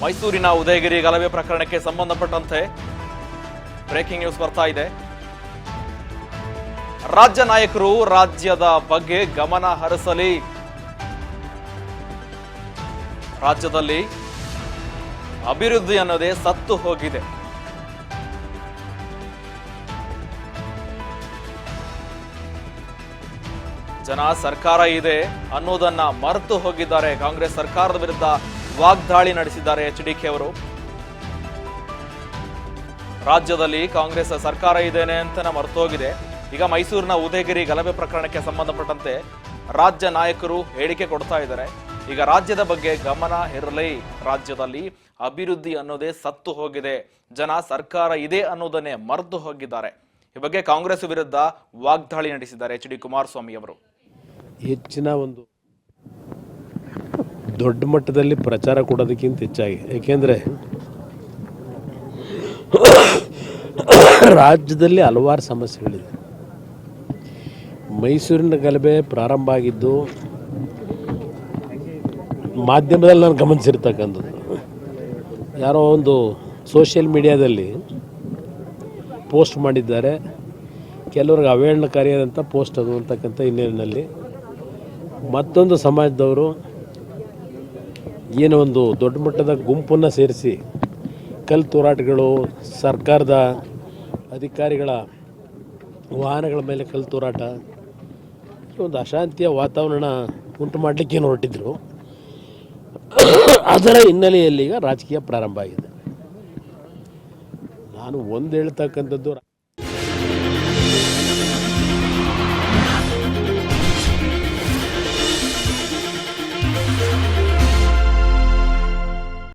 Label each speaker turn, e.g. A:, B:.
A: ಮೈಸೂರಿನ ಉದಯಗಿರಿ ಗಲಭೆ ಪ್ರಕರಣಕ್ಕೆ ಸಂಬಂಧಪಟ್ಟಂತೆ ಬ್ರೇಕಿಂಗ್ ನ್ಯೂಸ್ ಬರ್ತಾ ಇದೆ. ರಾಜ್ಯ ನಾಯಕರು ರಾಜ್ಯದ ಬಗ್ಗೆ ಗಮನ ಹರಿಸಲಿ. ರಾಜ್ಯದಲ್ಲಿ ಅಭಿವೃದ್ಧಿ ಅನ್ನೋದೇ ಸತ್ತು ಹೋಗಿದೆ. ಜನ ಸರ್ಕಾರ ಇದೆ ಅನ್ನೋದನ್ನ ಮರೆತು ಹೋಗಿದ್ದಾರೆ. ಕಾಂಗ್ರೆಸ್ ಸರ್ಕಾರದ ವಿರುದ್ಧ ವಾಗ್ದಾಳಿ ನಡೆಸಿದ್ದಾರೆ ಎಚ್ಡಿಕೆ ಅವರು. ರಾಜ್ಯದಲ್ಲಿ ಕಾಂಗ್ರೆಸ್ ಸರ್ಕಾರ ಇದೇನೆ ಅಂತ ಮರೆತು ಹೋಗಿದೆ. ಈಗ ಮೈಸೂರಿನ ಉದಯಗಿರಿ ಗಲಭೆ ಪ್ರಕರಣಕ್ಕೆ ಸಂಬಂಧಪಟ್ಟಂತೆ ರಾಜ್ಯ ನಾಯಕರು ಹೇಳಿಕೆ ಕೊಡ್ತಾ ಇದ್ದಾರೆ. ಈಗ ರಾಜ್ಯದ ಬಗ್ಗೆ ಗಮನ ಇರಲಿ. ರಾಜ್ಯದಲ್ಲಿ ಅಭಿವೃದ್ಧಿ ಅನ್ನೋದೇ ಸತ್ತು ಹೋಗಿದೆ. ಜನ ಸರ್ಕಾರ ಇದೆ ಅನ್ನೋದನ್ನೇ ಮರೆತು ಹೋಗಿದ್ದಾರೆ. ಈ ಬಗ್ಗೆ ಕಾಂಗ್ರೆಸ್ ವಿರುದ್ಧ ವಾಗ್ದಾಳಿ ನಡೆಸಿದ್ದಾರೆ ಎಚ್.ಡಿ. ಕುಮಾರಸ್ವಾಮಿ ಅವರು.
B: ಹೆಚ್ಚಿನ ಒಂದು ದೊಡ್ಡ ಮಟ್ಟದಲ್ಲಿ ಪ್ರಚಾರ ಕೊಡೋದಕ್ಕಿಂತ ಹೆಚ್ಚಾಗಿ, ಏಕೆಂದರೆ ರಾಜ್ಯದಲ್ಲಿ ಹಲವಾರು ಸಮಸ್ಯೆಗಳಿದೆ. ಮೈಸೂರಿನ ಗಲಭೆ ಪ್ರಾರಂಭ ಆಗಿದ್ದು ಮಾಧ್ಯಮದಲ್ಲಿ ನಾನು ಗಮನಿಸಿರ್ತಕ್ಕಂಥದ್ದು. ಯಾರೋ ಒಂದು ಸೋಷಿಯಲ್ ಮೀಡಿಯಾದಲ್ಲಿ ಪೋಸ್ಟ್ ಮಾಡಿದ್ದಾರೆ, ಕೆಲವ್ರಿಗೆ ಅವಹೇಳನಕಾರಿಯಾದಂಥ ಪೋಸ್ಟ್ ಅದು ಅಂತಕ್ಕಂಥ ಹಿನ್ನೆಲೆಯಲ್ಲಿ ಮತ್ತೊಂದು ಸಮಾಜದವರು ಏನೋ ಒಂದು ದೊಡ್ಡ ಮಟ್ಟದ ಗುಂಪನ್ನು ಸೇರಿಸಿ ಕಲ್ಲು ತೂರಾಟಗಳು, ಸರ್ಕಾರದ ಅಧಿಕಾರಿಗಳ ವಾಹನಗಳ ಮೇಲೆ ಕಲ್ಲು ತೂರಾಟ, ಒಂದು ಅಶಾಂತಿಯ ವಾತಾವರಣ ಉಂಟು ಮಾಡಲಿಕ್ಕೆ ಹೊರಟಿದ್ರು. ಅದರ ಹಿನ್ನೆಲೆಯಲ್ಲಿ ಈಗ ರಾಜಕೀಯ ಪ್ರಾರಂಭ ಆಗಿದೆ. ನಾನು ಒಂದು ಹೇಳ್ತಕ್ಕಂಥದ್ದು,